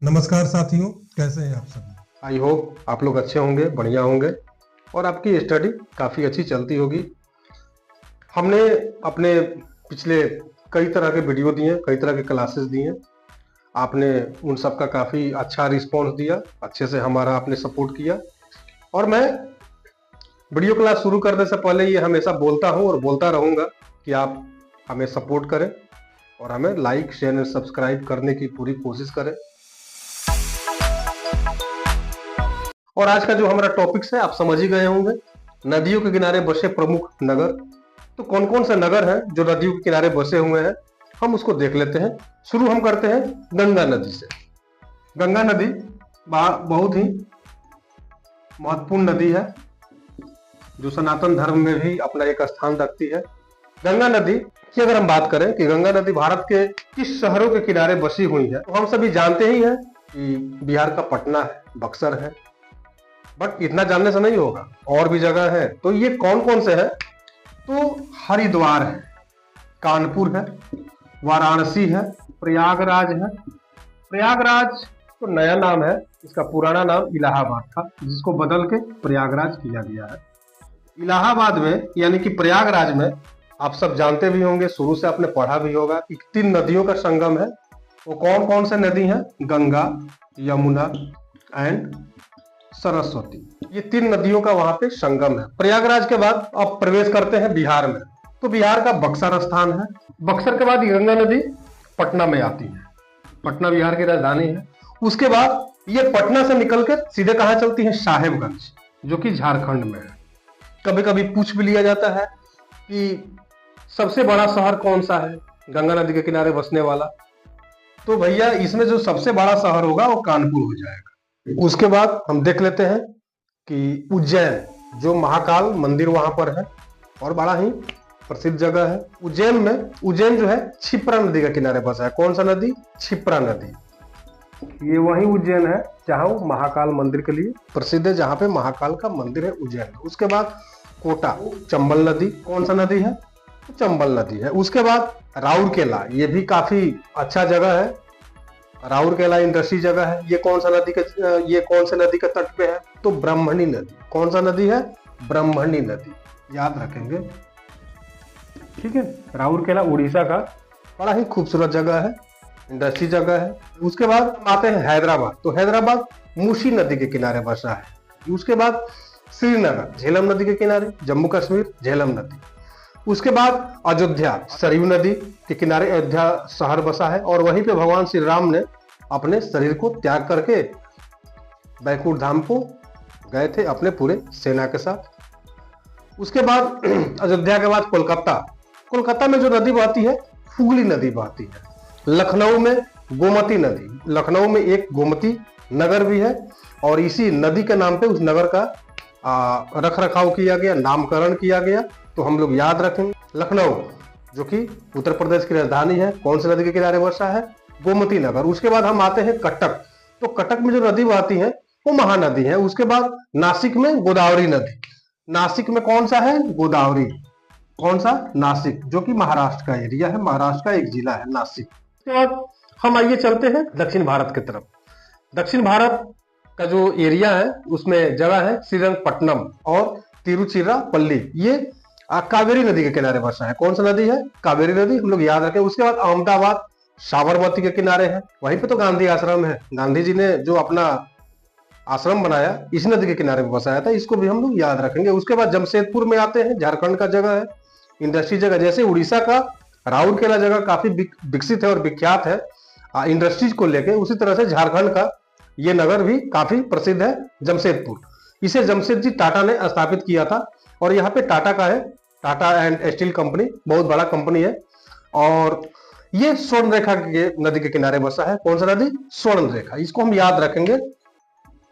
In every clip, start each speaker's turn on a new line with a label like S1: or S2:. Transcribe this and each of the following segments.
S1: नमस्कार साथियों, कैसे हैं आप सभी।
S2: आई होप आप लोग अच्छे होंगे, बढ़िया होंगे और आपकी स्टडी काफ़ी अच्छी चलती होगी। हमने अपने पिछले कई तरह के वीडियो दिए, कई तरह के क्लासेस दिए। आपने उन सब का काफ़ी अच्छा रिस्पॉन्स दिया, अच्छे से हमारा आपने सपोर्ट किया। और मैं वीडियो क्लास शुरू करने से पहले ये हमेशा बोलता हूँ और बोलता रहूँगा कि आप हमें सपोर्ट करें और हमें लाइक, शेयर और सब्सक्राइब करने की पूरी कोशिश करें। और आज का जो हमारा टॉपिक्स है आप समझ ही गए होंगे, नदियों के किनारे बसे प्रमुख नगर। तो कौन कौन से नगर हैं जो नदियों के किनारे बसे हुए हैं, हम उसको देख लेते हैं। शुरू हम करते हैं गंगा नदी से। गंगा नदी बहुत ही महत्वपूर्ण नदी है जो सनातन धर्म में भी अपना एक स्थान रखती है। गंगा नदी की अगर हम बात करें कि गंगा नदी भारत के किस शहरों के किनारे बसी हुई है, तो हम सभी जानते ही हैं कि बिहार का पटना है, बक्सर है। बट इतना जानने से नहीं होगा, और भी जगह है। तो ये कौन कौन से है? तो हरिद्वार है, कानपुर है, वाराणसी है, प्रयागराज है। प्रयागराज तो नया नाम है, इसका पुराना नाम इलाहाबाद था, जिसको बदल के प्रयागराज किया गया है। इलाहाबाद में यानी कि प्रयागराज में आप सब जानते भी होंगे, शुरू से आपने पढ़ा भी होगा कि 3 नदियों का संगम है। वो कौन कौन से नदी हैं? गंगा, यमुना एंड सरस्वती। ये 3 नदियों का वहां पे संगम है। प्रयागराज के बाद अब प्रवेश करते हैं बिहार में। तो बिहार का बक्सर स्थान है। बक्सर के बाद गंगा नदी पटना में आती है। पटना बिहार की राजधानी है। उसके बाद ये पटना से निकलकर सीधे कहां चलती है? साहेबगंज, जो कि झारखंड में है। कभी कभी पूछ भी लिया जाता है कि सबसे बड़ा शहर कौन सा है गंगा नदी के किनारे बसने वाला? तो भैया इसमें जो सबसे बड़ा शहर होगा वो कानपुर हो जाएगा। उसके बाद हम देख लेते हैं कि उज्जैन, जो महाकाल मंदिर वहां पर है और बड़ा ही प्रसिद्ध जगह है। उज्जैन जो है क्षिप्रा नदी के किनारे बसा है। कौन सा नदी? क्षिप्रा नदी। ये वही उज्जैन है जहां वो महाकाल मंदिर के लिए प्रसिद्ध है, जहां पे महाकाल का मंदिर है उज्जैन में। उसके बाद कोटा, चंबल नदी। कौन सा नदी है? तो चंबल नदी है। उसके बाद राउरकेला, ये भी काफी अच्छा जगह है। राउरकेला इंडस्ट्री जगह है। ये कौन सा नदी के तट पे है? तो ब्रह्मणी नदी। कौन सा नदी है? ब्रह्मणी नदी, याद रखेंगे, ठीक है। राउरकेला उड़ीसा का बड़ा ही खूबसूरत जगह है, इंडस्ट्री जगह है। उसके बाद आते हैं हैदराबाद। तो हैदराबाद मूसी नदी के किनारे बसा है। उसके बाद श्रीनगर, झेलम नदी के किनारे। जम्मू कश्मीर, झेलम नदी। उसके बाद अयोध्या, सरयू नदी के किनारे अयोध्या शहर बसा है। और वहीं पे भगवान श्री राम ने अपने शरीर को त्याग करके बैकुंठ धाम को गए थे अपने पूरे सेना के साथ। उसके बाद अयोध्या के बाद कोलकाता में जो नदी बहती है, हुगली नदी बहती है। लखनऊ में गोमती नदी। लखनऊ में एक गोमती नगर भी है और इसी नदी के नाम पे उस नगर का रख रखाव किया गया, नामकरण किया गया। तो हम लोग याद रखेंगे लखनऊ, जो कि उत्तर प्रदेश की राजधानी है, कौन सी नदी के किनारे बसा है? गोमती नगर। उसके बाद हम आते हैं कटक। तो कटक में जो नदी बहती है वो महानदी है। उसके बाद नासिक में गोदावरी नदी। नासिक में कौन सा है? गोदावरी। कौन सा? नासिक, जो कि महाराष्ट्र का एरिया है, महाराष्ट्र का एक जिला है नासिक। उसके बाद हम आइए चलते हैं दक्षिण भारत की तरफ। दक्षिण भारत का जो एरिया है उसमें जगह है श्रीरंगपट्टनम और तिरुचिरापल्ली। ये कावेरी नदी के किनारे बसा है। कौन सा नदी है? कावेरी नदी, हम लोग याद रखें। उसके बाद अहमदाबाद साबरमती के किनारे है। वहीं पे तो गांधी आश्रम है। गांधी जी ने जो अपना आश्रम बनाया इस नदी के किनारे बसाया था, इसको भी हम लोग याद रखेंगे। उसके बाद जमशेदपुर में आते हैं, झारखंड का जगह है, इंडस्ट्री जगह। जैसे उड़ीसा का राउरकेला जगह काफी विकसित है और विख्यात है इंडस्ट्रीज को लेके, उसी तरह से झारखंड का ये नगर भी काफी प्रसिद्ध है, जमशेदपुर। इसे जमशेदजी टाटा ने स्थापित किया था और यहाँ पे टाटा का है, टाटा एंड स्टील कंपनी, बहुत बड़ा कंपनी है। और ये स्वर्ण रेखा के नदी के किनारे बसा है। कौन सा नदी? स्वर्ण रेखा। इसको हम याद रखेंगे।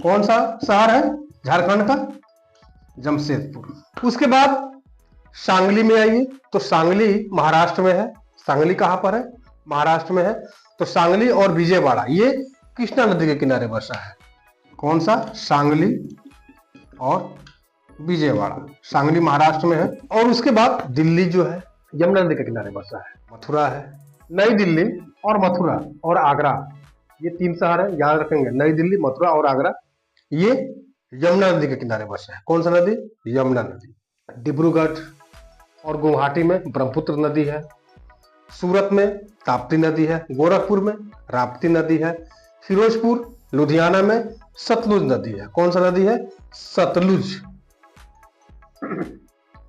S2: कौन सा शहर है झारखंड का? जमशेदपुर। उसके बाद सांगली में आइए। तो सांगली महाराष्ट्र में है। सांगली कहां पर है? महाराष्ट्र में है। तो सांगली और विजयवाड़ा ये कृष्णा नदी के किनारे बसा है। कौन सा? सांगली और विजयवाड़ा। सांगली महाराष्ट्र में है। और उसके बाद दिल्ली जो है यमुना नदी के किनारे बसा है। मथुरा है, नई दिल्ली और मथुरा और आगरा, ये 3 शहर है, याद रखेंगे, नई दिल्ली, मथुरा और आगरा। ये यमुना नदी के किनारे बसे है। कौन सा नदी? यमुना नदी। डिब्रूगढ़ और गुवाहाटी में ब्रह्मपुत्र नदी है। सूरत में ताप्ती नदी है। गोरखपुर में राप्ती नदी है। फिरोजपुर लुधियाना में सतलुज नदी है। कौन सा नदी है? सतलुज।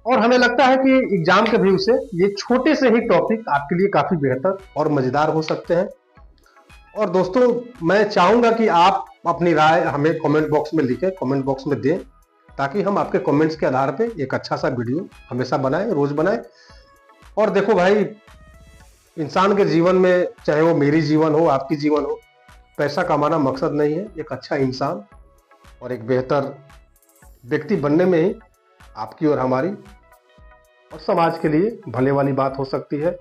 S2: और हमें लगता है कि एग्जाम के व्यू से ये छोटे से ही टॉपिक आपके लिए काफी बेहतर और मजेदार हो सकते हैं। और दोस्तों, मैं चाहूंगा कि आप अपनी राय हमें कमेंट बॉक्स में लिखें, कमेंट बॉक्स में दें, ताकि हम आपके कमेंट्स के आधार पे एक अच्छा सा वीडियो हमेशा बनाएं, रोज बनाएं। और देखो भाई, इंसान के जीवन में, चाहे वो मेरी जीवन हो, आपकी जीवन हो, पैसा कमाना मकसद नहीं है। एक अच्छा इंसान और एक बेहतर व्यक्ति बनने में ही आपकी और हमारी और समाज के लिए भले वाली बात हो सकती है।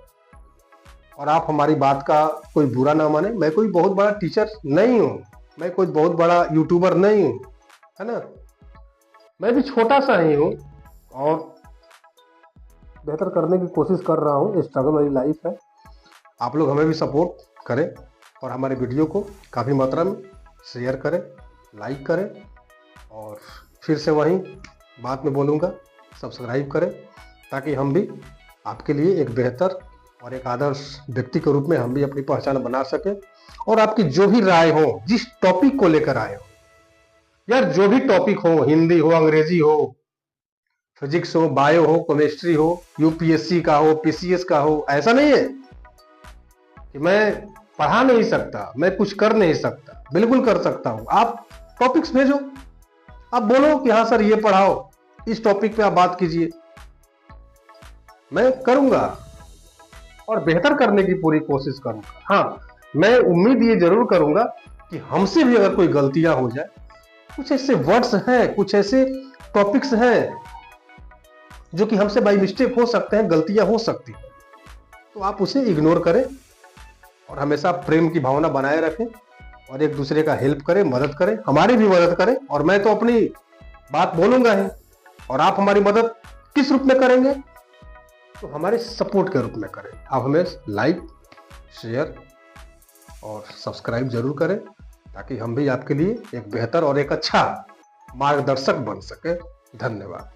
S2: और आप हमारी बात का कोई बुरा ना माने। मैं कोई बहुत बड़ा टीचर नहीं हूं, मैं कोई बहुत बड़ा यूट्यूबर नहीं हूं, है ना। मैं भी छोटा सा ही हूं और बेहतर करने की कोशिश कर रहा हूं। स्ट्रगल वाली लाइफ है। आप लोग हमें भी सपोर्ट करें और हमारे वीडियो को काफ़ी मात्रा में शेयर करें, लाइक करें, और फिर से वहीं बात में बोलूँगा, सब्सक्राइब करें, ताकि हम भी आपके लिए एक बेहतर और एक आदर्श व्यक्ति के रूप में हम भी अपनी पहचान बना सकें। और आपकी जो भी राय हो, जिस टॉपिक को लेकर आए हो, यार जो भी टॉपिक हो, हिंदी हो, अंग्रेजी हो, फिजिक्स हो, बायो हो, केमिस्ट्री हो, यूपीएससी का हो, पीसीएस का हो, ऐसा नहीं है कि मैं पढ़ा नहीं सकता, मैं कुछ कर नहीं सकता। बिल्कुल कर सकता हूं। आप टॉपिक्स भेजो, आप बोलो कि हाँ सर ये पढ़ाओ, इस टॉपिक पे आप बात कीजिए, मैं करूंगा और बेहतर करने की पूरी कोशिश करूंगा। हाँ, मैं उम्मीद ये जरूर करूंगा कि हमसे भी अगर कोई गलतियां हो जाए, कुछ ऐसे वर्ड्स हैं, कुछ ऐसे टॉपिक्स हैं जो कि हमसे बाई मिस्टेक हो सकते हैं, गलतियां हो सकती हैं, तो आप उसे इग्नोर करें और हमेशा प्रेम की भावना बनाए रखें और एक दूसरे का हेल्प करें, मदद करें, हमारी भी मदद करें। और मैं तो अपनी बात बोलूंगा ही, और आप हमारी मदद किस रूप में करेंगे? तो हमारे सपोर्ट के रूप में करें। आप हमें लाइक, शेयर और सब्सक्राइब जरूर करें, ताकि हम भी आपके लिए एक बेहतर और एक अच्छा मार्गदर्शक बन सके। धन्यवाद।